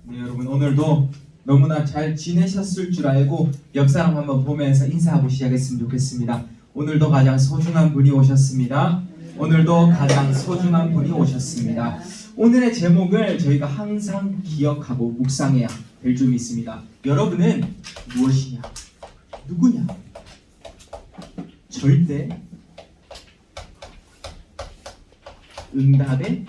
네, 여러분 오늘도 너무나 잘 지내셨을 줄 알고 옆 사람 한번 보면서 인사하고 시작했으면 좋겠습니다. 오늘도 가장 소중한 분이 오셨습니다. 오늘도 가장 소중한 분이 오셨습니다. 오늘의 제목을 저희가 항상 기억하고 묵상해야 될 줄 믿습니다. 여러분은 무엇이냐? 누구냐? 절대 응답의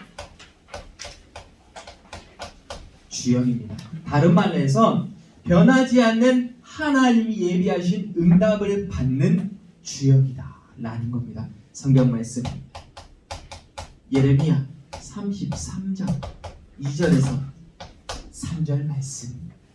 주역입니다. 다른 말로 해서 변하지 않는 하나님이 예비하신 응답을 받는 주역이다 라는 겁니다. 성경 말씀 예레미야 33장 2절에서 3절 말씀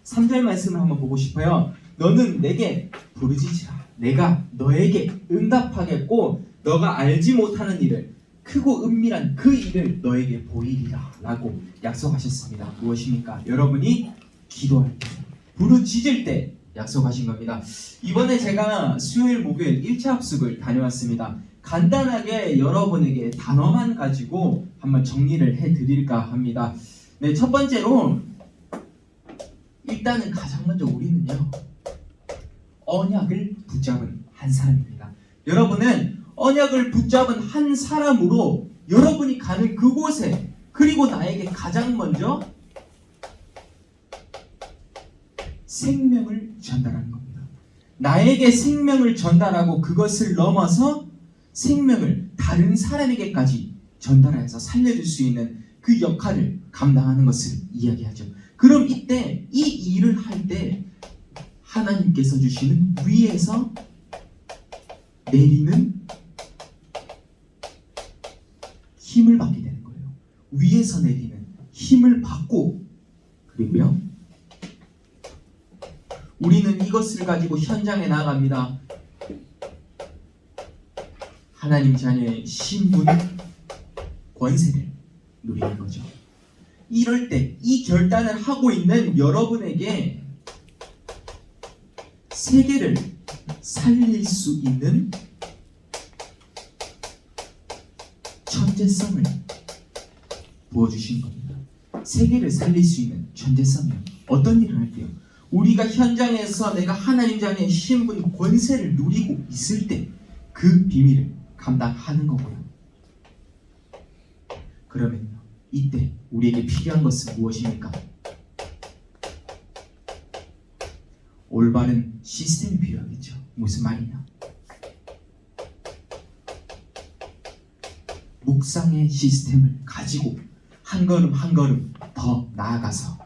3절 말씀을 한번 보고 싶어요. 너는 내게 부르짖으라 내가 너에게 응답하겠고 너가 알지 못하는 일을 크고 은밀한 그 일을 너에게 보이리라 라고 약속하셨습니다. 무엇입니까? 여러분이 기도할 때 부르짖을 때 약속하신 겁니다. 이번에 제가 수요일 목요일 1차 합숙을 다녀왔습니다. 간단하게 여러분에게 단어만 가지고 한번 정리를 해드릴까 합니다. 네, 첫 번째로 일단은 가장 먼저 우리는요 언약을 붙잡은 한 사람입니다. 여러분은 언약을 붙잡은 한 사람으로 여러분이 가는 그곳에 그리고 나에게 가장 먼저 생명을 전달하는 겁니다. 나에게 생명을 전달하고 그것을 넘어서 생명을 다른 사람에게까지 전달해서 살려줄 수 있는 그 역할을 감당하는 것을 이야기하죠. 그럼 이때 이 일을 할 때 하나님께서 주시는 위에서 내리는 힘을 받게 되는 거예요. 위에서 내리는 힘을 받고 그리고요 우리는 이것을 가지고 현장에 나갑니다. 하나님 자녀의 신분, 권세를 누리는 거죠. 이럴 때 이 결단을 하고 있는 여러분에게 세계를 살릴 수 있는 천재성을 부어주신 겁니다. 세계를 살릴 수 있는 천재성이요. 어떤 일을 할게요? 우리가 현장에서 내가 하나님 자녀의 신분, 권세를 누리고 있을 때 그 비밀을 감당하는 거고요. 그러면요, 이때 우리에게 필요한 것은 무엇입니까? 올바른 시스템이 필요하겠죠. 무슨 말이냐? 묵상의 시스템을 가지고 한 걸음 한 걸음 더 나아가서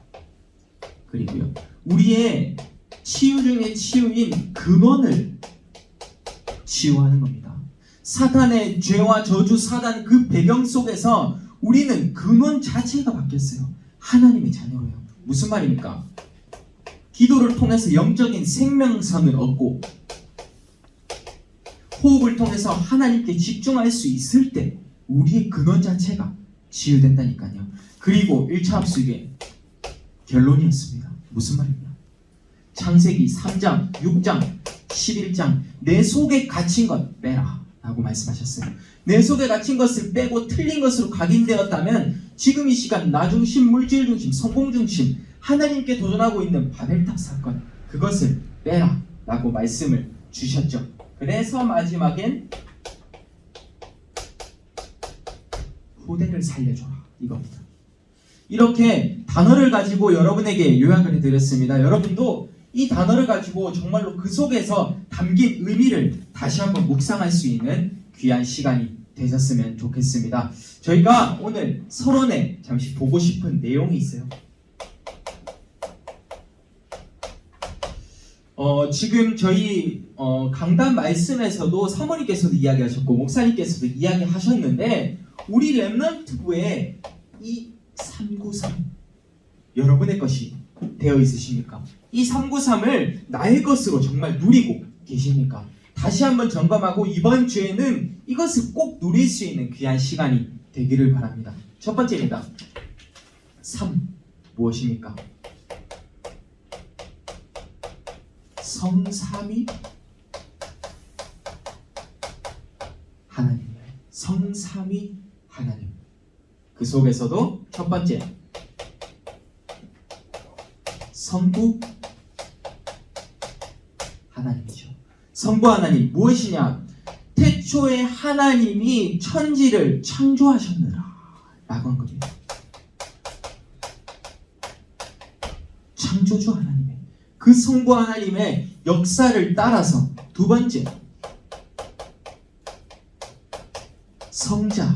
그리고요 우리의 치유 중의 치유인 근원을 치유하는 겁니다. 사탄의 죄와 저주 사단 그 배경 속에서 우리는 근원 자체가 바뀌었어요. 하나님의 자녀로요. 무슨 말입니까? 기도를 통해서 영적인 생명선을 얻고 호흡을 통해서 하나님께 집중할 수 있을 때 우리의 근원 자체가 치유된다니까요. 그리고 1차 합숙의 결론이었습니다. 무슨 말입니까? 창세기 3장, 6장, 11장 내 속에 갇힌 것 빼라 라고 말씀하셨어요. 내 속에 갇힌 것을 빼고 틀린 것으로 각인되었다면 지금 이 시간 나중심, 물질중심, 성공중심 하나님께 도전하고 있는 바벨탑 사건 그것을 빼라 라고 말씀을 주셨죠. 그래서 마지막엔 후대를 살려줘라 이겁니다. 이렇게 단어를 가지고 여러분에게 요약을 해드렸습니다. 여러분도 이 단어를 가지고 정말로 그 속에서 담긴 의미를 다시 한번 묵상할 수 있는 귀한 시간이 되셨으면 좋겠습니다. 저희가 오늘 서론에 잠시 보고 싶은 내용이 있어요. 지금 저희 강단 말씀에서도 사모님께서도 이야기하셨고 목사님께서도 이야기하셨는데 우리 렘넌트부에 이 393 여러분의 것이 되어 있으십니까? 이 393을 나의 것으로 정말 누리고 계십니까? 다시 한번 점검하고 이번 주에는 이것을 꼭 누릴 수 있는 귀한 시간이 되기를 바랍니다. 첫 번째입니다. 3 무엇입니까? 성삼위 하나님 성삼위 하나님 그 속에서도 첫 번째 성부 하나님이죠. 성부 하나님 무엇이냐? 태초에 하나님이 천지를 창조하셨느라 라고 한 겁니다. 창조주 하나님의 그 성부 하나님의 역사를 따라서 두 번째 성자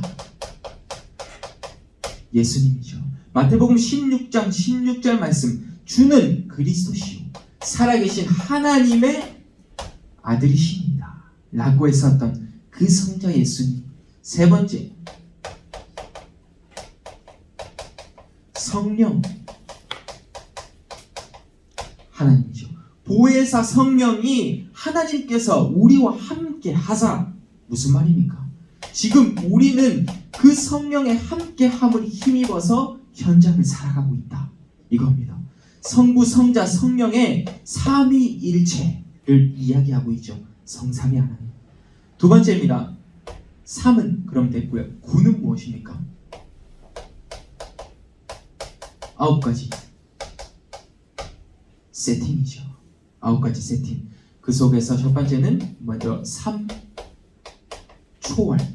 예수님이죠. 마태복음 16장 16절 말씀, 주는 그리스도시요 살아계신 하나님의 아들이십니다 라고 했었던 그 성자 예수님. 세 번째 성령 하나님이죠. 보혜사 성령이 하나님께서 우리와 함께 하사. 무슨 말입니까? 지금 우리는 그 성령의 함께함을 힘입어서 현장을 살아가고 있다 이겁니다. 성부, 성자, 성령의 삼위일체를 이야기하고 있죠. 성삼위 하나님. 두 번째입니다. 3은 그럼 됐고요. 9는 무엇입니까? 9가지 세팅이죠. 9가지 세팅. 그 속에서 첫 번째는 먼저 3초월부터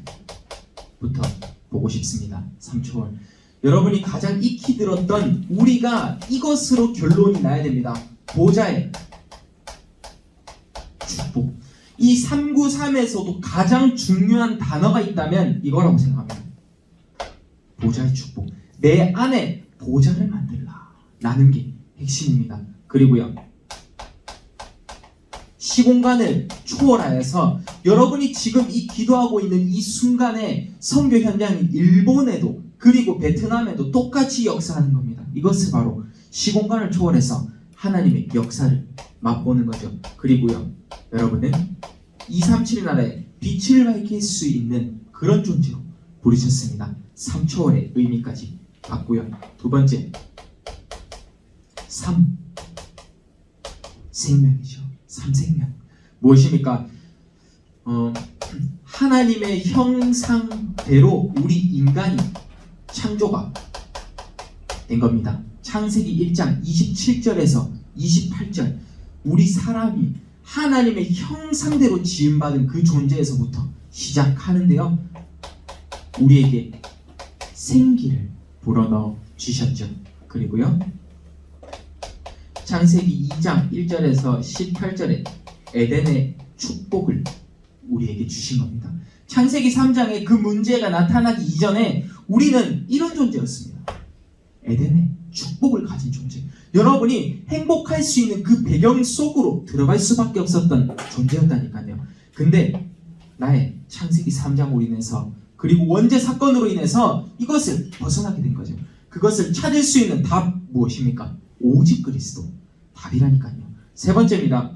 보고 싶습니다. 3초월. 여러분이 가장 익히 들었던, 우리가 이것으로 결론이 나야 됩니다. 보좌의 축복. 이 393에서도 가장 중요한 단어가 있다면 이거라고 생각합니다. 보좌의 축복. 내 안에 보좌를 만들라 라는 게 핵심입니다. 그리고요, 시공간을 초월하여서 여러분이 지금 이 기도하고 있는 이 순간에 선교 현장이 일본에도 그리고 베트남에도 똑같이 역사하는 겁니다. 이것을 바로 시공간을 초월해서 하나님의 역사를 맛보는 거죠. 그리고요, 여러분은 237 나라에 빛을 밝힐 수 있는 그런 존재로 부르셨습니다. 3초월의 의미까지 받고요. 두 번째 3 생명이죠. 3생명 무엇입니까? 하나님의 형상대로 우리 인간이 창조가 된 겁니다. 창세기 1장 27절에서 28절, 우리 사람이 하나님의 형상대로 지음받은 그 존재에서부터 시작하는데요, 우리에게 생기를 불어넣어 주셨죠. 그리고요, 창세기 2장 1절에서 18절에 에덴의 축복을 우리에게 주신 겁니다. 창세기 3장에 그 문제가 나타나기 이전에 우리는 이런 존재였습니다. 에덴의 축복을 가진 존재. 여러분이 행복할 수 있는 그 배경 속으로 들어갈 수밖에 없었던 존재였다니까요. 근데 나의 창세기 3장으로 인해서, 그리고 원죄 사건으로 인해서 이것을 벗어나게 된 거죠. 그것을 찾을 수 있는 답 무엇입니까? 오직 그리스도. 답이라니까요. 세 번째입니다.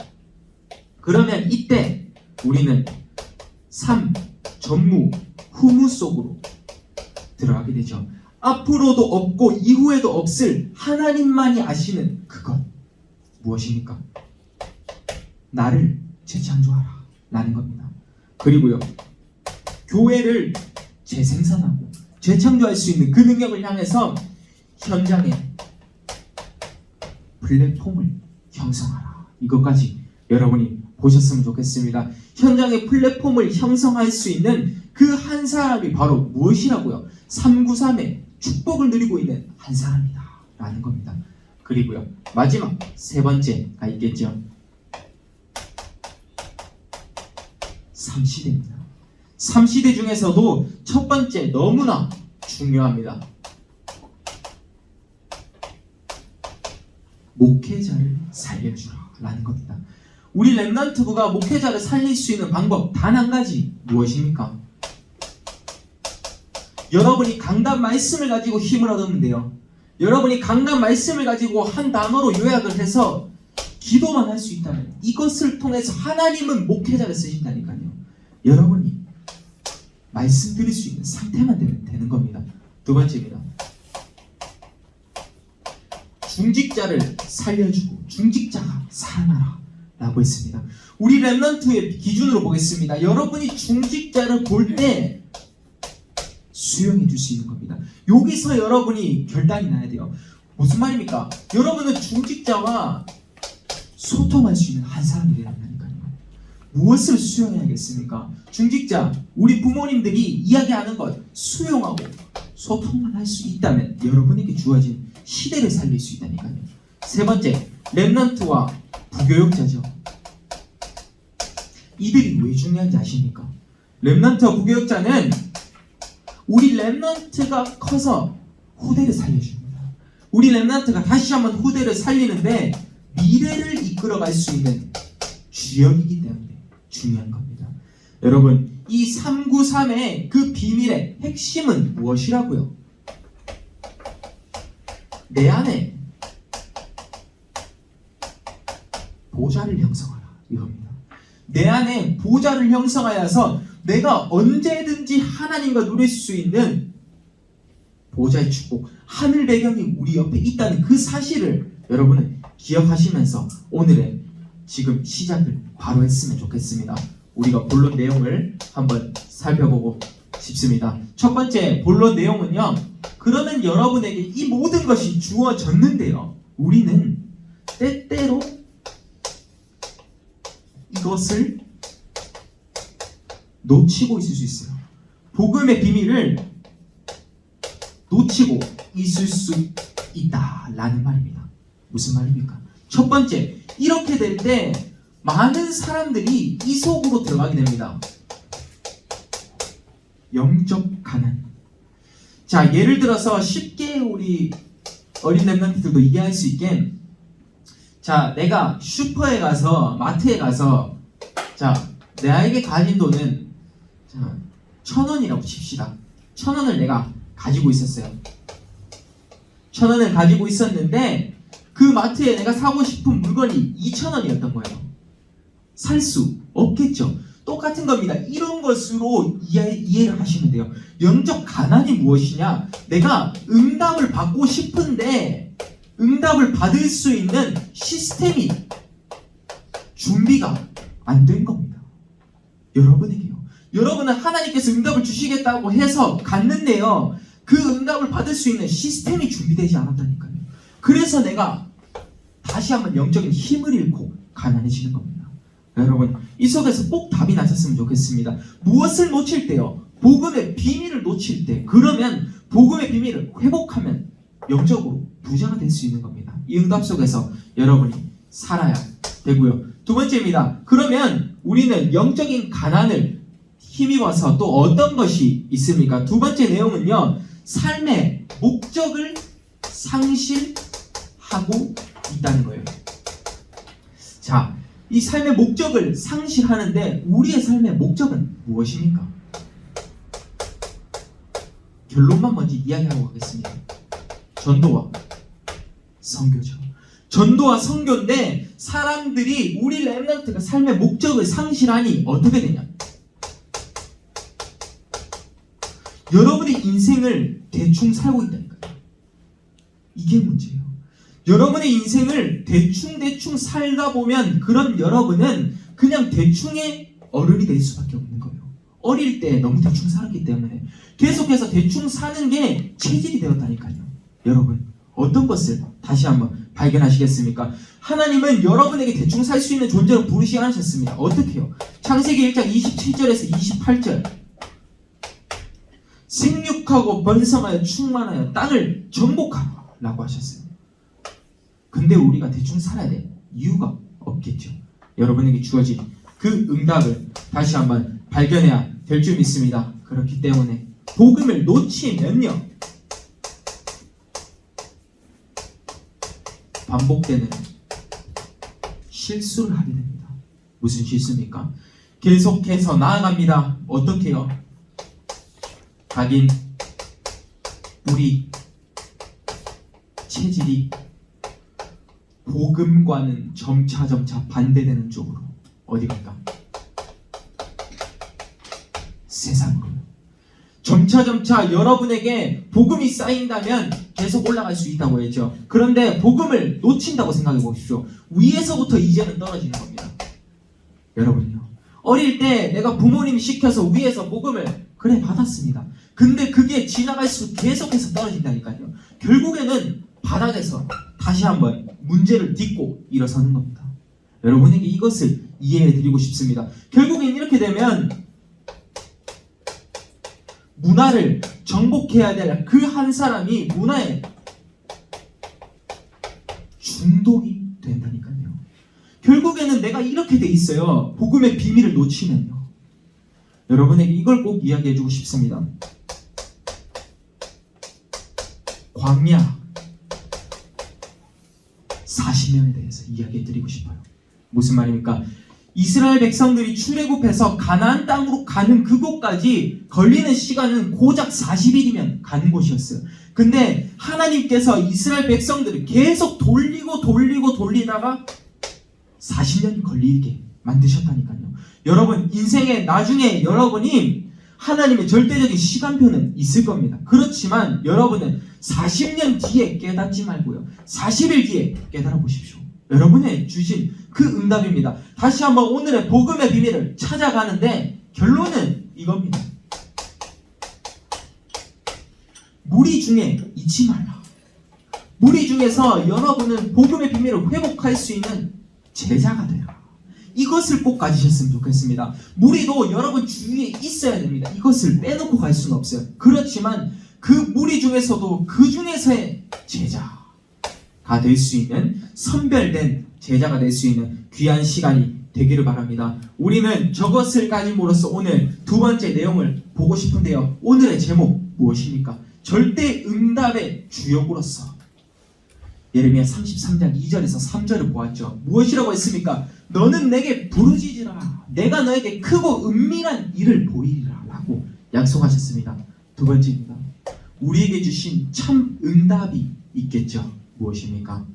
그러면 이때 우리는 삶, 전무, 후무 속으로 들어가게 되죠. 앞으로도 없고 이후에도 없을 하나님만이 아시는 그것 무엇입니까? 나를 재창조하라 라는 겁니다. 그리고요, 교회를 재생산하고 재창조할 수 있는 그 능력을 향해서 현장에 플랫폼을 형성하라. 이것까지 여러분이 보셨으면 좋겠습니다. 현장의 플랫폼을 형성할 수 있는 그 한 사람이 바로 무엇이라고요? 393의 축복을 누리고 있는 한 사람이다 라는 겁니다. 그리고요, 마지막 세 번째가 있겠죠. 3시대입니다. 3시대 중에서도 첫 번째 너무나 중요합니다. 목회자를 살려주라 라는 겁니다. 우리 렘넌트부가 목회자를 살릴 수 있는 방법 단 한 가지, 무엇입니까? 여러분이 강단 말씀을 가지고 힘을 얻으면 돼요. 여러분이 강단 말씀을 가지고 한 단어로 요약을 해서 기도만 할 수 있다면, 이것을 통해서 하나님은 목회자를 쓰신다니까요. 여러분이 말씀 드릴 수 있는 상태만 되면 되는 겁니다. 두 번째입니다. 중직자를 살려주고 중직자가 살아나라 라고 했습니다. 우리 렘넌트의 기준으로 보겠습니다. 여러분이 중직자를 볼 때 수용해 줄 수 있는 겁니다. 여기서 여러분이 결단이 나야 돼요. 무슨 말입니까? 여러분은 중직자와 소통할 수 있는 한 사람이 되야 한다니까요. 무엇을 수용해야겠습니까? 중직자, 우리 부모님들이 이야기하는 것 수용하고 소통만 할 수 있다면 여러분에게 주어진 시대를 살릴 수 있다니까요. 세 번째, 렘넌트와 부교역자죠. 이들이 왜 중요한지 아십니까? 렘넌트와 부교역자는 우리 렘넌트가 커서 후대를 살려줍니다. 우리 렘넌트가 다시 한번 후대를 살리는데 미래를 이끌어갈 수 있는 주역이기 때문에 중요한 겁니다. 여러분, 이 393의 그 비밀의 핵심은 무엇이라고요? 내 안에 보좌를 형성하라 이겁니다. 내 안에 보좌를 형성하여서 내가 언제든지 하나님과 누릴 수 있는 보좌의 축복, 하늘 배경이 우리 옆에 있다는 그 사실을 여러분은 기억하시면서 오늘의 지금 시작을 바로 했으면 좋겠습니다. 우리가 본론 내용을 한번 살펴보고 싶습니다. 첫 번째 본론 내용은요. 그러면 여러분에게 이 모든 것이 주어졌는데요. 우리는 때때로 이것을 놓치고 있을 수 있어요. 복음의 비밀을 놓치고 있을 수 있다라는 말입니다. 무슨 말입니까? 첫 번째, 이렇게 될 때 많은 사람들이 이 속으로 들어가게 됩니다. 영적 가난. 자, 예를 들어서 쉽게 우리 어린 렘넌트들도 이해할 수 있게, 자, 내가 슈퍼에 가서 마트에 가서 자, 나에게 가진 돈은 자, 1,000원이라고 칩시다. 1,000원을 내가 가지고 있었어요. 1,000원을 가지고 있었는데 그 마트에 내가 사고 싶은 물건이 2,000원이었던 거예요. 살 수 없겠죠. 똑같은 겁니다. 이런 것으로 이해를 하시면 돼요. 영적 가난이 무엇이냐? 내가 응답을 받고 싶은데 응답을 받을 수 있는 시스템이 준비가 안 된 겁니다. 여러분에게요. 여러분은 하나님께서 응답을 주시겠다고 해서 갔는데요. 그 응답을 받을 수 있는 시스템이 준비되지 않았다니까요. 그래서 내가 다시 한번 영적인 힘을 잃고 가난해지는 겁니다. 여러분, 이 속에서 꼭 답이 나셨으면 좋겠습니다. 무엇을 놓칠 때요? 복음의 비밀을 놓칠 때, 그러면 복음의 비밀을 회복하면 영적으로 부자가 될 수 있는 겁니다. 이 응답 속에서 여러분이 살아야 되고요. 두 번째입니다. 그러면 우리는 영적인 가난을 힘입어서 또 어떤 것이 있습니까? 두 번째 내용은요, 삶의 목적을 상실하고 있다는 거예요. 자, 이 삶의 목적을 상실하는데 우리의 삶의 목적은 무엇입니까? 결론만 먼저 이야기하고 가겠습니다. 전도와 선교죠. 전도와 선교인데 사람들이 우리 렘넌트가 삶의 목적을 상실하니 어떻게 되냐? 여러분의 인생을 대충 살고 있다니까요. 이게 문제예요. 여러분의 인생을 대충 살다 보면 그런 여러분은 그냥 대충의 어른이 될 수밖에 없는 거예요. 어릴 때 너무 대충 살았기 때문에 계속해서 대충 사는 게 체질이 되었다니까요. 여러분, 어떤 것을 다시 한번 발견하시겠습니까? 하나님은 여러분에게 대충 살 수 있는 존재로 부르시지 않으셨습니다. 어떻게요? 창세기 1장 27절에서 28절, 생육하고 번성하여 충만하여 땅을 정복하라 라고 하셨어요. 근데 우리가 대충 살아야 될 이유가 없겠죠. 여러분에게 주어진 그 응답을 다시 한번 발견해야 될 줄 믿습니다. 그렇기 때문에 복음을 놓치면요, 반복되는 실수를 하게 됩니다. 무슨 실수입니까? 계속해서 나아갑니다. 어떻게요? 하긴 우리 체질이 복음과는 점차 반대되는 쪽으로 어디 갈까? 세상으로. 점차 여러분에게 복음이 쌓인다면 계속 올라갈 수 있다고 했죠. 그런데 복음을 놓친다고 생각해 보십시오. 위에서부터 이제는 떨어지는 겁니다. 여러분요, 어릴 때 내가 부모님이 시켜서 위에서 복음을 그래 받았습니다. 근데 그게 지나갈수록 계속해서 떨어진다니까요. 결국에는 바닥에서 다시 한번 문제를 딛고 일어서는 겁니다. 여러분에게 이것을 이해해 드리고 싶습니다. 결국엔 이렇게 되면 문화를 정복해야 될 그 한 사람이 문화에 중독이 된다니까요. 결국에는 내가 이렇게 돼 있어요. 복음의 비밀을 놓치면요. 여러분에게 이걸 꼭 이야기해 주고 싶습니다. 광야 40년에 대해서 이야기해 드리고 싶어요. 무슨 말입니까? 이스라엘 백성들이 출애굽해서 가나안 땅으로 가는 그곳까지 걸리는 시간은 고작 40일이면 가는 곳이었어요. 근데 하나님께서 이스라엘 백성들을 계속 돌리다가 40년이 걸리게 만드셨다니까요. 여러분 인생에 나중에 여러분이 하나님의 절대적인 시간표는 있을 겁니다. 그렇지만 여러분은 40년 뒤에 깨닫지 말고요. 40일 뒤에 깨달아 보십시오. 여러분의 주신 그 응답입니다. 다시 한번 오늘의 복음의 비밀을 찾아가는데 결론은 이겁니다. 무리 중에 잊지 말라. 무리 중에서 여러분은 복음의 비밀을 회복할 수 있는 제자가 되라. 이것을 꼭 가지셨으면 좋겠습니다. 무리도 여러분 주위에 있어야 됩니다. 이것을 빼놓고 갈 수는 없어요. 그렇지만 그 무리 중에서도 그 중에서의 제자가 될 수 있는 선별된 제자가 될 수 있는 귀한 시간이 되기를 바랍니다. 우리는 저것을 가짐으로써 오늘 두 번째 내용을 보고 싶은데요. 오늘의 제목 무엇입니까? 절대 응답의 주역으로서 예레미야 33장 2절에서 3절을 보았죠. 무엇이라고 했습니까? 너는 내게 부르짖으라. 내가 너에게 크고 은밀한 일을 보이리라 라고 약속하셨습니다. 두 번째입니다. 우리에게 주신 참 응답이 있겠죠. 무엇입니까?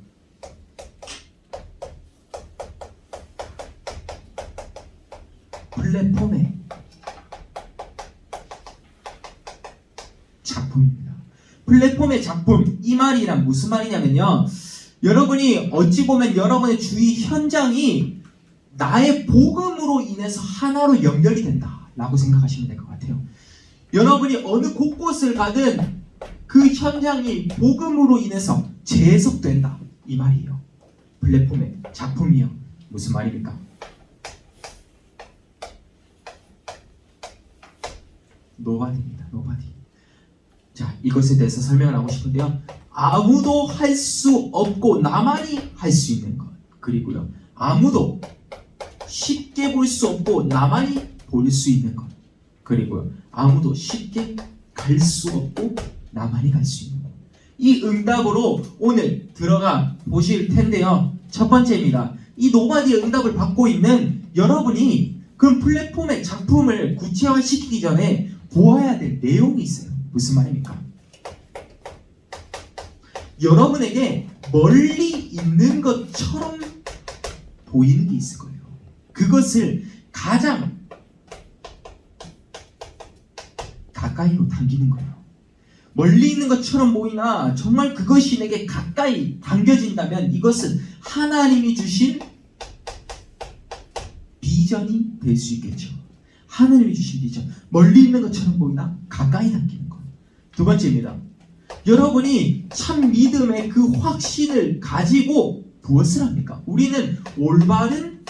플랫폼의 작품입니다. 플랫폼의 작품, 이 말이란 무슨 말이냐면요. 여러분이 어찌 보면 여러분의 주위 현장이 나의 복음으로 인해서 하나로 연결이 된다 라고 생각하시면 될 것 같아요. 여러분이 어느 곳곳을 가든 그 현장이 복음으로 인해서 재해석된다 이 말이에요. 플랫폼의 작품이요. 무슨 말입니까? 노바디입니다. 노바디. 자, 이것에 대해서 설명을 하고 싶은데요. 아무도 할 수 없고 나만이 할 수 있는 것. 그리고요. 아무도 쉽게 볼 수 없고 나만이 볼 수 있는 것. 그리고요. 아무도 쉽게 갈 수 없고 나만이 갈 수 있는 것. 이 응답으로 오늘 들어가 보실 텐데요. 첫 번째입니다. 이 노바디의 응답을 받고 있는 여러분이 그 플랫폼의 작품을 구체화시키기 전에 보아야 될 내용이 있어요. 무슨 말입니까? 여러분에게 멀리 있는 것처럼 보이는 게 있을 거예요. 그것을 가장 가까이로 당기는 거예요. 멀리 있는 것처럼 보이나 정말 그것이 내게 가까이 당겨진다면 이것은 하나님이 주신 비전이 될 수 있겠죠. 하나님이 주신 비전. 멀리 있는 것처럼 보이나 가까이 당기는 것. 두 번째입니다. 여러분이 참 믿음의 그 확신을 가지고 무엇을 합니까? 우리는 올바른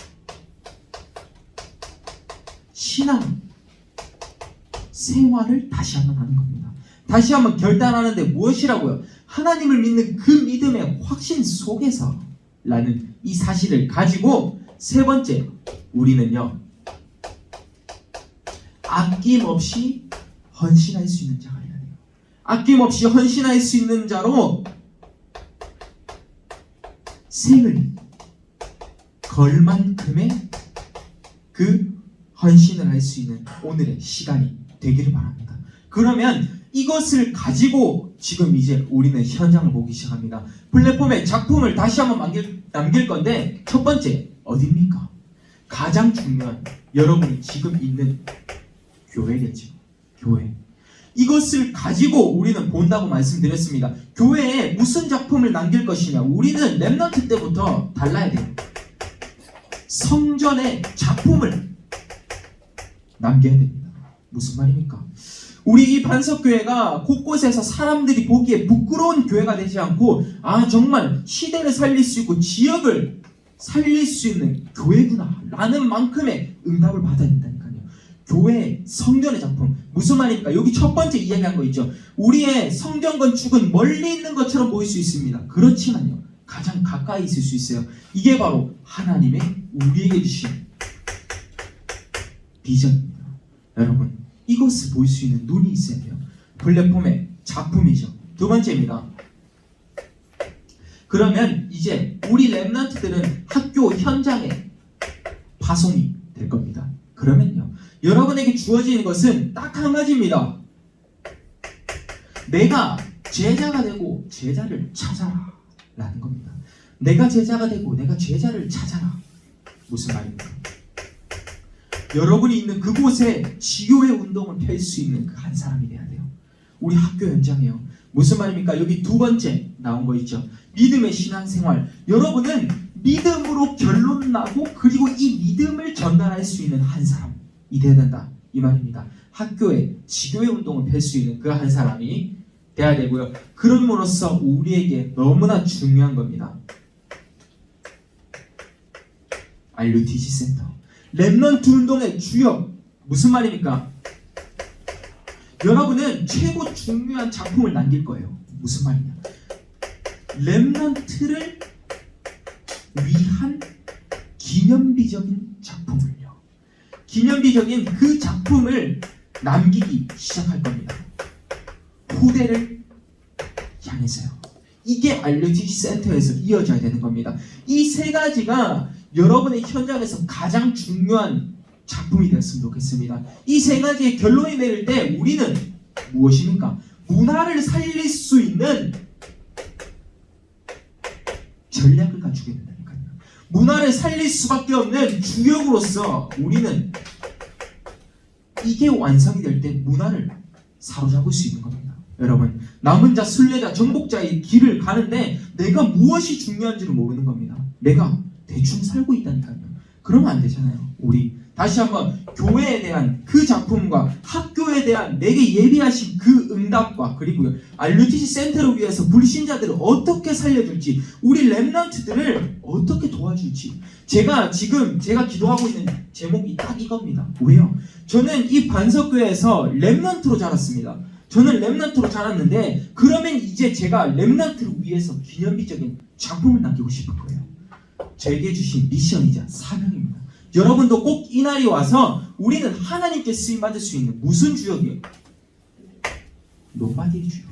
신앙 생활을 다시 한번 하는 겁니다. 다시 한번 결단하는데 무엇이라고요? 하나님을 믿는 그 믿음의 확신 속에서 라는 이 사실을 가지고 세 번째, 우리는요 아낌없이 헌신할 수 있는 자가 되어야 돼요. 아낌없이 헌신할 수 있는 자로 생을 걸 만큼의 그 헌신을 할 수 있는 오늘의 시간이 되기를 바랍니다. 그러면 이것을 가지고 지금 이제 우리는 현장을 보기 시작합니다. 플랫폼에 작품을 다시 한번 남길 건데 첫 번째 어디입니까? 가장 중요한 여러분이 지금 있는 교회겠죠. 교회. 이것을 가지고 우리는 본다고 말씀드렸습니다. 교회에 무슨 작품을 남길 것이냐. 우리는 렘넌트 때부터 달라야 돼요. 성전의 작품을 남겨야 됩니다. 무슨 말입니까? 우리 이 반석교회가 곳곳에서 사람들이 보기에 부끄러운 교회가 되지 않고 정말 시대를 살릴 수 있고 지역을 살릴 수 있는 교회구나 라는 만큼의 응답을 받아야 된다니까요. 교회 성전의 작품 무슨 말입니까? 여기 첫 번째 이야기한 거 있죠. 우리의 성전 건축은 멀리 있는 것처럼 보일 수 있습니다. 그렇지만요, 가장 가까이 있을 수 있어요. 이게 바로 하나님의 우리에게 주신 비전입니다. 여러분, 이것을 볼 수 있는 눈이 있어야 돼요. 플랫폼의 작품이죠. 두 번째입니다. 그러면 이제 우리 랩런트들은 학교 현장에 파송이 될 겁니다. 그러면요, 여러분에게 주어지는 것은 딱 한 가지입니다. 내가 제자가 되고 제자를 찾아라 라는 겁니다. 내가 제자가 되고 내가 제자를 찾아라. 무슨 말입니까? 여러분이 있는 그곳에 지교회 운동을 펼 수 있는 그 한 사람이 돼야 돼요. 우리 학교 현장이에요. 무슨 말입니까? 여기 두 번째 나온 거 있죠. 믿음의 신앙생활. 여러분은 믿음으로 결론 나고 그리고 이 믿음을 전달할 수 있는 한 사람이 돼야 된다 이 말입니다. 학교에 지교회 운동을 펼 수 있는 그 한 사람이 돼야 되고요. 그럼으로써 우리에게 너무나 중요한 겁니다. RUTC 센터. 랩런트 운동의 주역. 무슨 말입니까? 여러분은 최고 중요한 작품을 남길 거예요. 무슨 말이냐? 랩런트를 위한 기념비적인 작품을요. 기념비적인 그 작품을 남기기 시작할 겁니다. 후대를 향해서요. 이게 RUTC 센터에서 이어져야 되는 겁니다. 이 세 가지가 여러분의 현장에서 가장 중요한 작품이 되었으면 좋겠습니다. 이 세 가지의 결론이 내릴 때 우리는 무엇입니까? 문화를 살릴 수 있는 전략을 갖추게 된다니까요. 문화를 살릴 수밖에 없는 주역으로서 우리는 이게 완성이 될 때 문화를 사로잡을 수 있는 겁니다. 여러분, 남은 자, 순례자, 정복자의 길을 가는데 내가 무엇이 중요한지를 모르는 겁니다. 내가 대충 살고 있다니까요. 그러면 안 되잖아요. 우리 다시 한번 교회에 대한 그 작품과 학교에 대한 내게 예비하신 그 응답과 그리고 RUTC 센터를 위해서 불신자들을 어떻게 살려줄지, 우리 랩런트들을 어떻게 도와줄지, 제가 기도하고 있는 제목이 딱 이겁니다. 왜요? 저는 이 반석교회에서 랩런트로 자랐습니다. 저는 랩런트로 자랐는데 그러면 이제 제가 랩런트를 위해서 기념비적인 작품을 남기고 싶은 거예요. 저에게 주신 미션이자 사명입니다. 여러분도 꼭 이 날이 와서 우리는 하나님께 쓰임받을 수 있는 무슨 주역이에요? 노바디의 주역.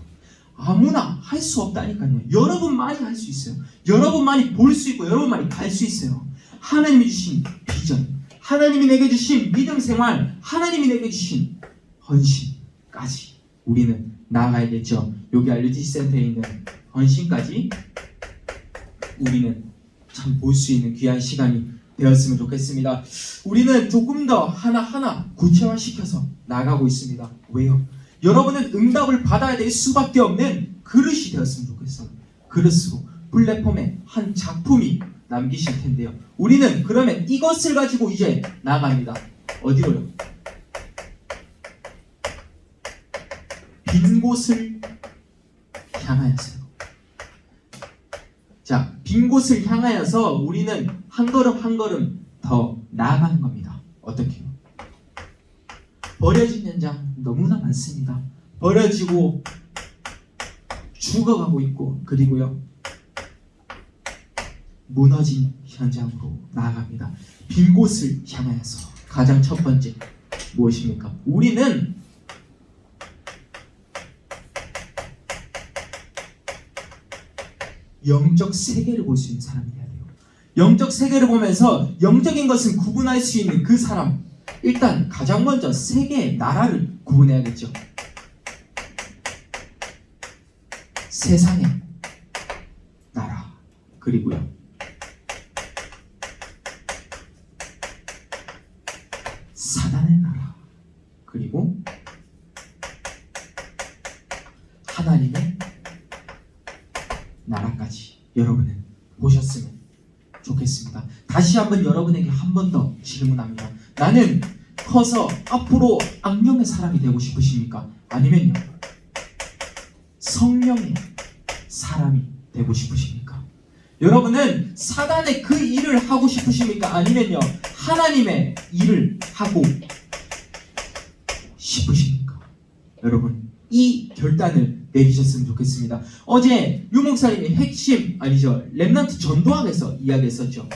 아무나 할 수 없다니까요. 여러분만이 할 수 있어요. 여러분만이 볼 수 있고 여러분만이 갈 수 있어요. 하나님이 주신 비전, 하나님이 내게 주신 믿음 생활, 하나님이 내게 주신 헌신까지 우리는 나아가야겠죠. 여기 RUTC 센터에 있는 헌신까지 우리는 참 볼 수 있는 귀한 시간이 되었으면 좋겠습니다. 우리는 조금 더 하나하나 구체화시켜서 나가고 있습니다. 왜요? 여러분은 응답을 받아야 될 수밖에 없는 그릇이 되었으면 좋겠어요. 그릇으로 플랫폼에 한 작품이 남기실 텐데요. 우리는 그러면 이것을 가지고 이제 나갑니다. 어디로요? 빈 곳을 향하여서요. 자, 빈 곳을 향하여서 우리는 한 걸음 한 걸음 더 나아가는 겁니다. 어떻게요? 버려진 현장 너무나 많습니다. 버려지고 죽어가고 있고, 그리고요 무너진 현장으로 나아갑니다. 빈 곳을 향하여서 가장 첫 번째 무엇입니까? 우리는 영적 세계를 볼 수 있는 사람이 돼야 돼요. 영적 세계를 보면서 영적인 것은 구분할 수 있는 그 사람. 일단 가장 먼저 세계의 나라를 구분해야겠죠. 세상의 나라, 그리고요 사단의 나라, 그리고 하나님의 나라까지 여러분은 보셨으면 좋겠습니다. 다시 한번 여러분에게 한 번 더 질문합니다. 나는 커서 앞으로 악령의 사람이 되고 싶으십니까? 아니면요 성령의 사람이 되고 싶으십니까? 여러분은 사단의 그 일을 하고 싶으십니까? 아니면요 하나님의 일을 하고 싶으십니까? 여러분 이 결단을 내리셨으면 좋겠습니다. 어제 유 목사님이 핵심 아니죠 렘넌트 전도학에서 이야기했었죠.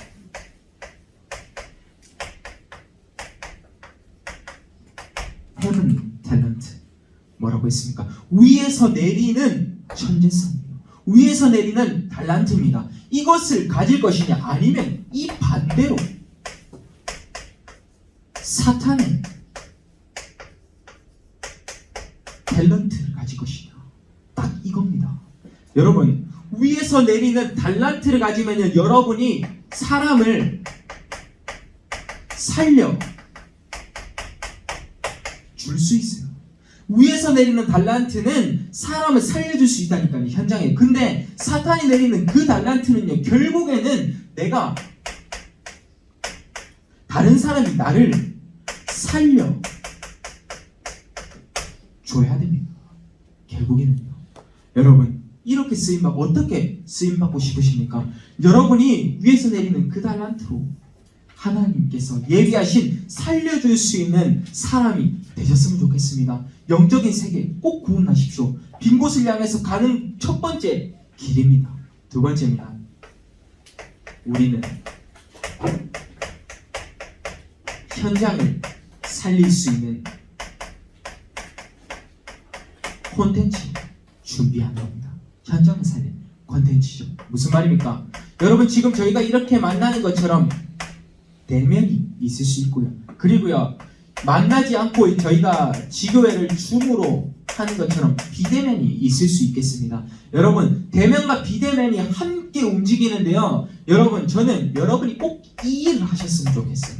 헤븐 탤런트 뭐라고 했습니까? 위에서 내리는 천재성이에요. 위에서 내리는 달란트입니다. 이것을 가질 것이냐 아니면 이 반대로 사탄의 탤런트를 가질 것이냐 딱 이겁니다. 여러분 위에서 내리는 달란트를 가지면 여러분이 사람을 살려 줄 수 있어요. 위에서 내리는 달란트는 사람을 살려줄 수 있다니까요 현장에. 근데 사탄이 내리는 그 달란트는요 결국에는 내가 다른 사람이 나를 살려 줘야 됩니다. 결국에는요 여러분 이렇게 쓰임받고 어떻게 쓰임받고 싶으십니까? 여러분이 위에서 내리는 그 달란트로 하나님께서 예비하신 살려줄 수 있는 사람이 되셨으면 좋겠습니다. 영적인 세계 꼭 구원하십시오. 빈 곳을 향해서 가는 첫 번째 길입니다. 두 번째입니다. 우리는 현장을 살릴 수 있는 콘텐츠 준비한 겁니다. 현장을 살릴 콘텐츠죠. 무슨 말입니까? 여러분 지금 저희가 이렇게 만나는 것처럼 대면이 있을 수 있고요. 그리고요 만나지 않고 저희가 지교회를 줌으로 하는 것처럼 비대면이 있을 수 있겠습니다. 여러분 대면과 비대면이 함께 움직이는데요. 여러분 저는 여러분이 꼭 이 일을 하셨으면 좋겠어요.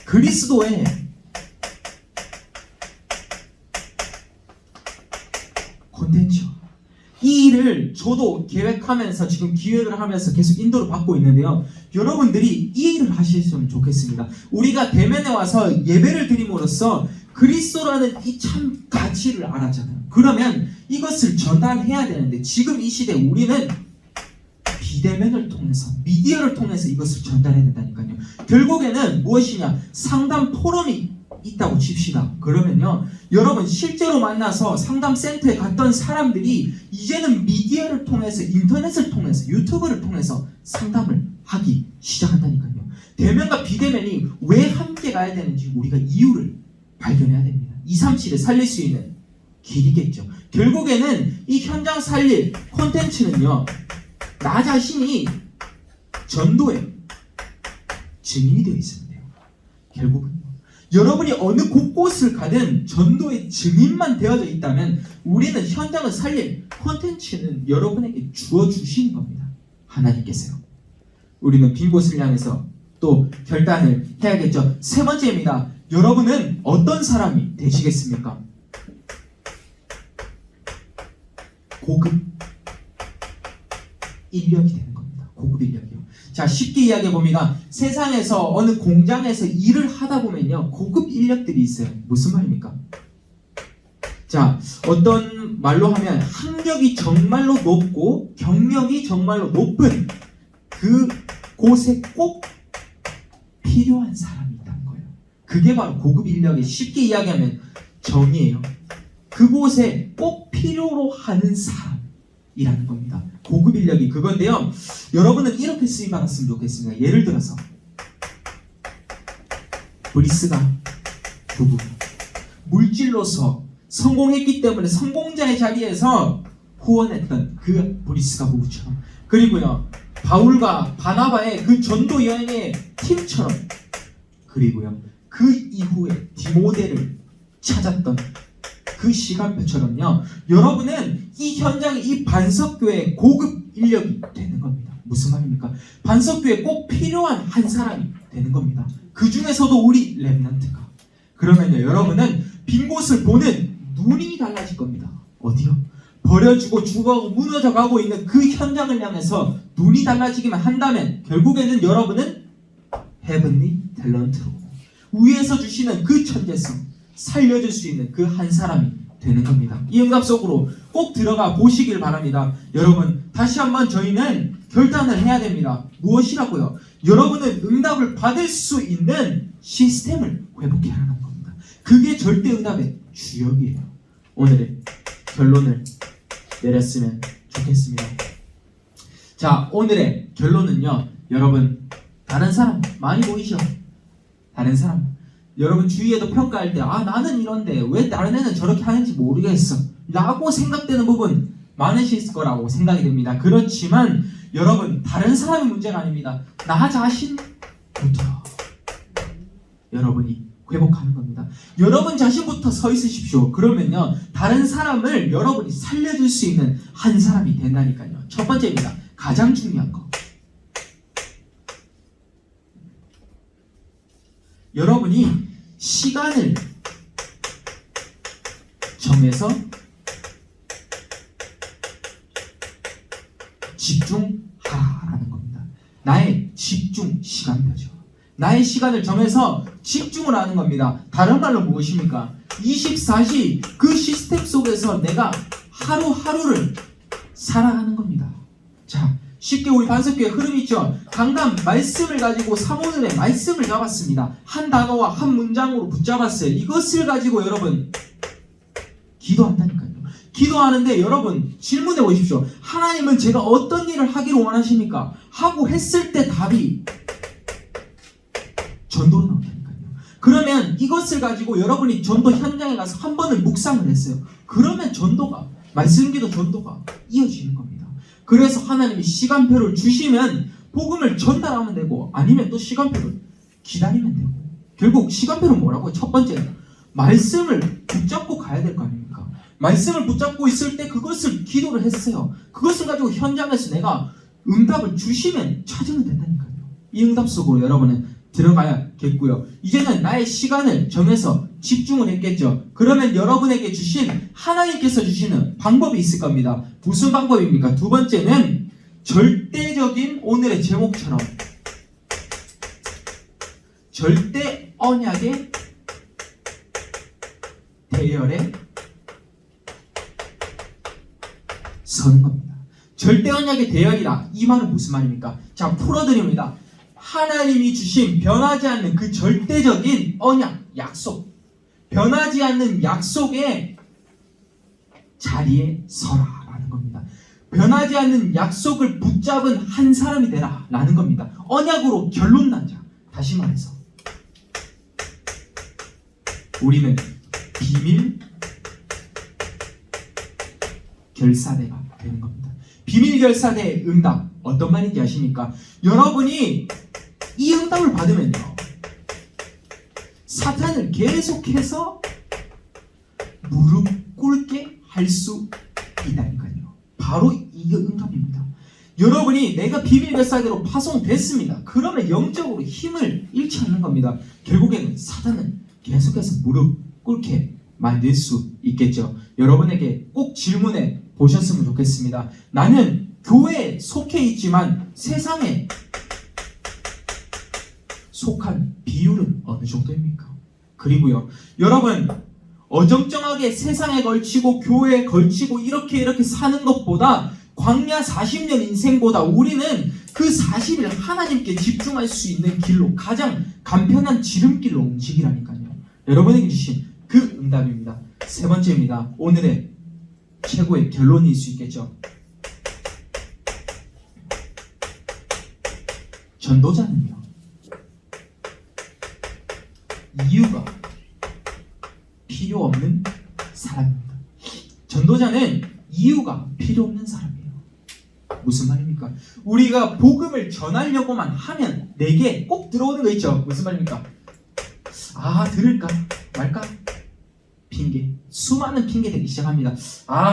그리스도의 콘텐츠 이 일을 저도 계획하면서 지금 기획을 하면서 계속 인도를 받고 있는데요. 여러분들이 이 일을 하셨으면 좋겠습니다. 우리가 대면에 와서 예배를 드림으로써 그리스도라는 이 참 가치를 알았잖아요. 그러면 이것을 전달해야 되는데 지금 이 시대에 우리는 비대면을 통해서 미디어를 통해서 이것을 전달해야 된다니까요. 결국에는 무엇이냐 상담 포럼이 있다고 칩시다. 그러면요 여러분 실제로 만나서 상담센터에 갔던 사람들이 이제는 미디어를 통해서 인터넷을 통해서 유튜브를 통해서 상담을 하기 시작한다니까요. 대면과 비대면이 왜 함께 가야 되는지 우리가 이유를 발견해야 됩니다. 237을 살릴 수 있는 길이겠죠. 결국에는 이 현장 살릴 콘텐츠는요 나 자신이 전도의 증인이 되어 있으면 돼요. 결국은 여러분이 어느 곳곳을 가든 전도의 증인만 되어져 있다면 우리는 현장을 살릴 콘텐츠는 여러분에게 주어주시는 겁니다. 하나님께서요. 우리는 빈 곳을 향해서 또 결단을 해야겠죠. 세 번째입니다. 여러분은 어떤 사람이 되시겠습니까? 고급 인력이 되는 겁니다. 고급 인력이요. 자, 쉽게 이야기해 봅니다. 세상에서 어느 공장에서 일을 하다 보면요 고급 인력들이 있어요. 무슨 말입니까? 자, 어떤 말로 하면 학력이 정말로 높고 경력이 정말로 높은 그 곳에 꼭 필요한 사람이 있다는 거예요. 그게 바로 고급 인력의 쉽게 이야기하면 정의예요. 그곳에 꼭 필요로 하는 사람이라는 겁니다. 고급 인력이 그건데요. 여러분은 이렇게 쓰임 받았으면 좋겠습니다. 예를 들어서 브리스가 부부 물질로서 성공했기 때문에 성공자의 자리에서 후원했던 그 브리스가 부부처럼, 그리고요 바울과 바나바의 그 전도 여행의 팀처럼, 그리고요 그 이후에 디모데를 찾았던 그 시간표처럼요 여러분은 이 현장에 이 반석교회의 고급 인력이 되는 겁니다. 무슨 말입니까? 반석교회에 꼭 필요한 한 사람이 되는 겁니다. 그 중에서도 우리 렘넌트가. 그러면요 여러분은 빈 곳을 보는 눈이 달라질 겁니다. 어디요? 버려지고 죽어가고 무너져가고 있는 그 현장을 향해서 눈이 달라지기만 한다면 결국에는 여러분은 헤븐리 탤런트 탤런트로 위에서 주시는 그 천재성 살려줄 수 있는 그 한 사람이 되는 겁니다. 이 응답 속으로 꼭 들어가 보시길 바랍니다. 여러분, 다시 한번 저희는 결단을 해야 됩니다. 무엇이라고요? 여러분은 응답을 받을 수 있는 시스템을 회복해야 하는 겁니다. 그게 절대 응답의 주역이에요. 오늘의 결론을 내렸으면 좋겠습니다. 자, 오늘의 결론은요. 여러분, 다른 사람 많이 보이죠? 다른 사람 여러분 주위에도 평가할 때 나는 이런데 왜 다른 애는 저렇게 하는지 모르겠어 라고 생각되는 부분 많으실 거라고 생각이 됩니다. 그렇지만 여러분, 다른 사람의 문제가 아닙니다. 나 자신부터 여러분이 회복하는 겁니다. 여러분 자신부터 서 있으십시오. 그러면요, 다른 사람을 여러분이 살려줄 수 있는 한 사람이 된다니까요. 첫 번째입니다. 가장 중요한 거, 여러분이 시간을 정해서 집중하라는 겁니다. 나의 집중 시간표죠. 나의 시간을 정해서 집중을 하는 겁니다. 다른 말로 무엇입니까? 24시 그 시스템 속에서 내가 하루하루를 살아가는 겁니다. 자, 쉽게 우리 반석교회 흐름이 있죠. 강단 말씀을 가지고 사모들의 말씀을 잡았습니다. 한 단어와 한 문장으로 붙잡았어요. 이것을 가지고 여러분 기도한다니까요. 기도하는데 여러분 질문해 보십시오. 하나님은 제가 어떤 일을 하기를 원하십니까? 하고 했을 때 답이 전도로 나온다니까요. 그러면 이것을 가지고 여러분이 전도 현장에 가서 한 번을 묵상을 했어요. 그러면 전도가, 말씀기도 전도가 이어지는 겁니다. 그래서 하나님이 시간표를 주시면 복음을 전달하면 되고, 아니면 또 시간표를 기다리면 되고. 결국 시간표는 뭐라고요? 첫 번째는 말씀을 붙잡고 가야 될 거 아닙니까? 말씀을 붙잡고 있을 때 그것을 기도를 했어요. 그것을 가지고 현장에서 내가 응답을 주시면 찾으면 된다니까요. 이 응답 속으로 여러분은 들어가야겠고요. 이제는 나의 시간을 정해서 집중을 했겠죠. 그러면 여러분에게 주신, 하나님께서 주시는 방법이 있을 겁니다. 무슨 방법입니까? 두 번째는 절대적인, 오늘의 제목처럼 절대 언약의 대열에 서는 겁니다. 절대 언약의 대열이라, 이 말은 무슨 말입니까? 자, 풀어드립니다. 하나님이 주신 변하지 않는 그 절대적인 언약, 약속, 변하지 않는 약속의 자리에 서라라는 겁니다. 변하지 않는 약속을 붙잡은 한 사람이 되라라는 겁니다. 언약으로 결론 난 자. 다시 말해서 우리는 비밀 결사대가 되는 겁니다. 비밀 결사대의 응답, 어떤 말인지 아십니까? 여러분이 이 응답을 받으면요, 사탄을 계속해서 무릎 꿇게 할 수 있다니까요. 바로 이 응답입니다. 여러분이 내가 비밀 결사대로 파송됐습니다. 그러면 영적으로 힘을 잃지 않는 겁니다. 결국에는 사탄은 계속해서 무릎 꿇게 만들 수 있겠죠. 여러분에게 꼭 질문해 보셨으면 좋겠습니다. 나는 교회에 속해 있지만 세상에 속한 비율은 어느 정도입니까? 그리고요, 여러분, 어정쩡하게 세상에 걸치고 교회에 걸치고 이렇게 사는 것보다, 광야 40년 인생보다 우리는 그 40일 하나님께 집중할 수 있는 길로, 가장 간편한 지름길로 움직이라니까요. 여러분에게 주신 그 응답입니다. 세 번째입니다. 오늘의 최고의 결론일 수 있겠죠. 전도자는요, 이유가 필요 없는 사람입니다. 전도자는 이유가 필요 없는 사람이에요. 무슨 말입니까? 우리가 복음을 전하려고만 하면 내게 꼭 들어오는 거 있죠. 무슨 말입니까? 들을까 말까? 핑계. 수많은 핑계 대기 시작합니다.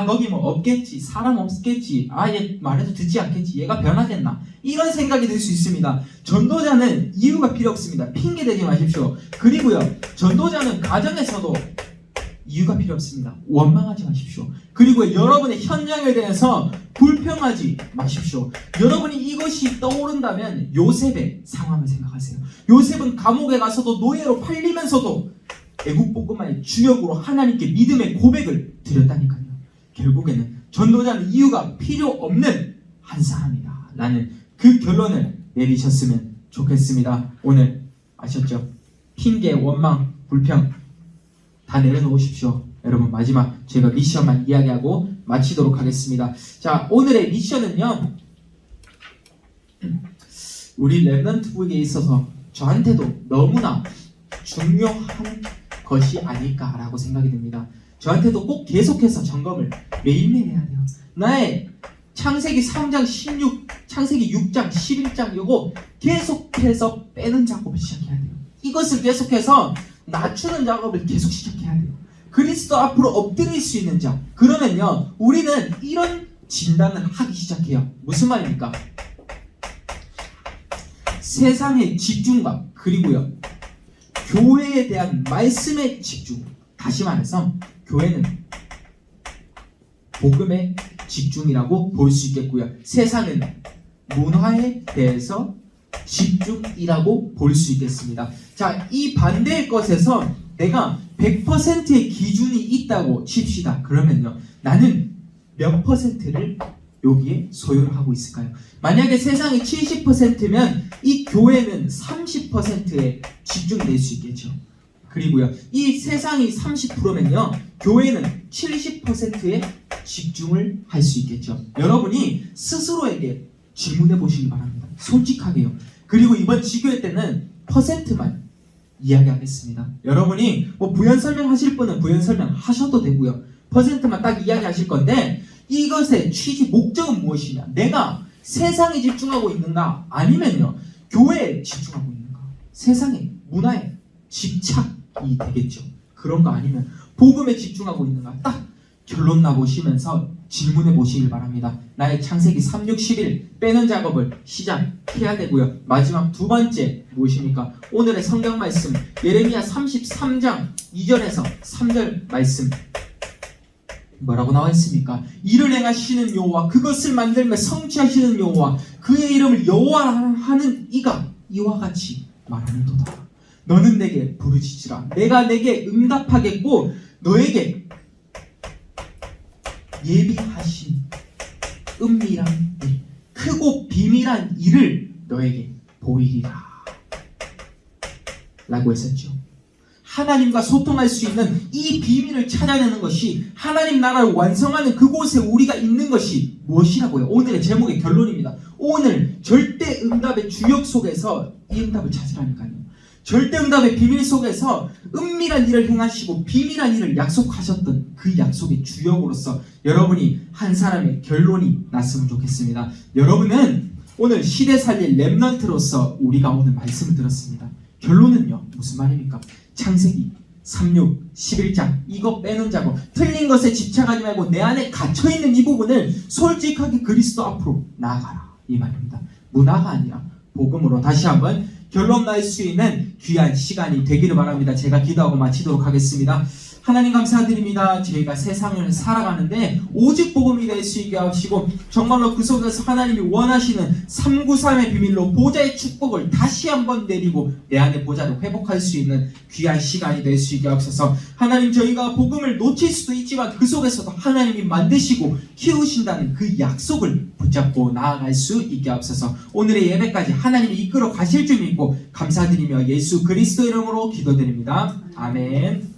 거기 뭐 없겠지, 사람 없겠지, 얘 말해도 듣지 않겠지, 얘가 변화됐나, 이런 생각이 들 수 있습니다. 전도자는 이유가 필요 없습니다. 핑계 대지 마십시오. 그리고요, 전도자는 가정에서도 이유가 필요 없습니다. 원망하지 마십시오. 그리고 여러분의 현장에 대해서 불평하지 마십시오. 여러분이 이것이 떠오른다면 요셉의 상황을 생각하세요. 요셉은 감옥에 가서도 노예로 팔리면서도 애국복음화의 주역으로 하나님께 믿음의 고백을 드렸다니까요. 결국에는 전도자는 이유가 필요 없는 한 사람이다 라는 그 결론을 내리셨으면 좋겠습니다. 오늘 아셨죠? 핑계, 원망, 불평 다 내려놓으십시오. 여러분, 마지막 저희가 미션만 이야기하고 마치도록 하겠습니다. 자, 오늘의 미션은요, 우리 랩넌트 부에게 있어서 저한테도 너무나 중요한 것이 아닐까라고 생각이 듭니다. 저한테도 꼭 계속해서 점검을 매일매일 해야 돼요. 나의 창세기 3장 16, 창세기 6장 11장 요거 계속해서 빼는 작업을 시작해야 돼요. 이것을 계속해서 낮추는 작업을 계속 시작해야 돼요. 그리스도 앞으로 엎드릴 수 있는 자. 그러면요, 우리는 이런 진단을 하기 시작해요. 무슨 말입니까? 세상의 집중과 그리고요, 교회에 대한 말씀의 집중. 다시 말해서 교회는 복음의 집중이라고 볼 수 있겠고요. 세상은 문화에 대해서 집중이라고 볼 수 있겠습니다. 자, 이 반대의 것에서 내가 100%의 기준이 있다고 칩시다. 그러면요, 나는 몇 퍼센트를 여기에 소유를 하고 있을까요? 만약에 세상이 70%면 이 교회는 30%에 집중이 될 수 있겠죠. 그리고요, 이 세상이 30%면요, 교회는 70%에 집중을 할 수 있겠죠. 여러분이 스스로에게 질문해 보시기 바랍니다. 솔직하게요. 그리고 이번 지교회 때는 퍼센트만 이야기하겠습니다. 여러분이 뭐 부연 설명하실 분은 부연 설명하셔도 되고요. 퍼센트만 딱 이야기하실 건데, 이것의 취지 목적은 무엇이냐? 내가 세상에 집중하고 있는가? 아니면요, 교회에 집중하고 있는가? 세상의 문화에 집착이 되겠죠. 그런 거 아니면 복음에 집중하고 있는가? 딱 결론 나보시면서 질문해 보시길 바랍니다. 나의 창세기 3, 6, 11 빼는 작업을 시작해야 되고요. 마지막 두 번째 무엇입니까? 오늘의 성경 말씀 예레미야 33장 2절에서 3절 말씀 뭐라고 나와 있습니까? 이를 행하시는 여호와, 그것을 만들며 성취하시는 여호와, 그의 이름을 여호와라 하는 이가 이와 같이 말하는도다. 너는 내게 부르짖으라. 내가 내게 응답하겠고 너에게 예비하신 은밀한 일, 크고 비밀한 일을 너에게 보이리라 라고 했었죠. 하나님과 소통할 수 있는 이 비밀을 찾아내는 것이, 하나님 나라를 완성하는 그곳에 우리가 있는 것이 무엇이라고요? 오늘의 제목의 결론입니다. 오늘 절대 응답의 주역 속에서 이 응답을 찾으라니까요. 절대 응답의 비밀 속에서 은밀한 일을 행하시고 비밀한 일을 약속하셨던 그 약속의 주역으로서 여러분이 한 사람의 결론이 났으면 좋겠습니다. 여러분은 오늘 시대 살릴 렘넌트로서 우리가 오늘 말씀을 들었습니다. 결론은요, 무슨 말입니까? 창세기 3, 6, 11장 이거 빼는 작업, 틀린 것에 집착하지 말고 내 안에 갇혀있는 이 부분을 솔직하게 그리스도 앞으로 나아가라, 이 말입니다. 문화가 아니라 복음으로. 다시 한번 결론 날 수 있는 귀한 시간이 되기를 바랍니다. 제가 기도하고 마치도록 하겠습니다. 하나님 감사드립니다. 저희가 세상을 살아가는데 오직 복음이 될 수 있게 하시고, 정말로 그 속에서 하나님이 원하시는 393의 비밀로 보좌의 축복을 다시 한번 내리고 내 안의 보좌를 회복할 수 있는 귀한 시간이 될 수 있게 하옵소서. 하나님, 저희가 복음을 놓칠 수도 있지만 그 속에서도 하나님이 만드시고 키우신다는 그 약속을 붙잡고 나아갈 수 있게 하옵소서. 오늘의 예배까지 하나님이 이끌어 가실 줄 믿고 감사드리며 예수 그리스도 이름으로 기도드립니다. 아멘.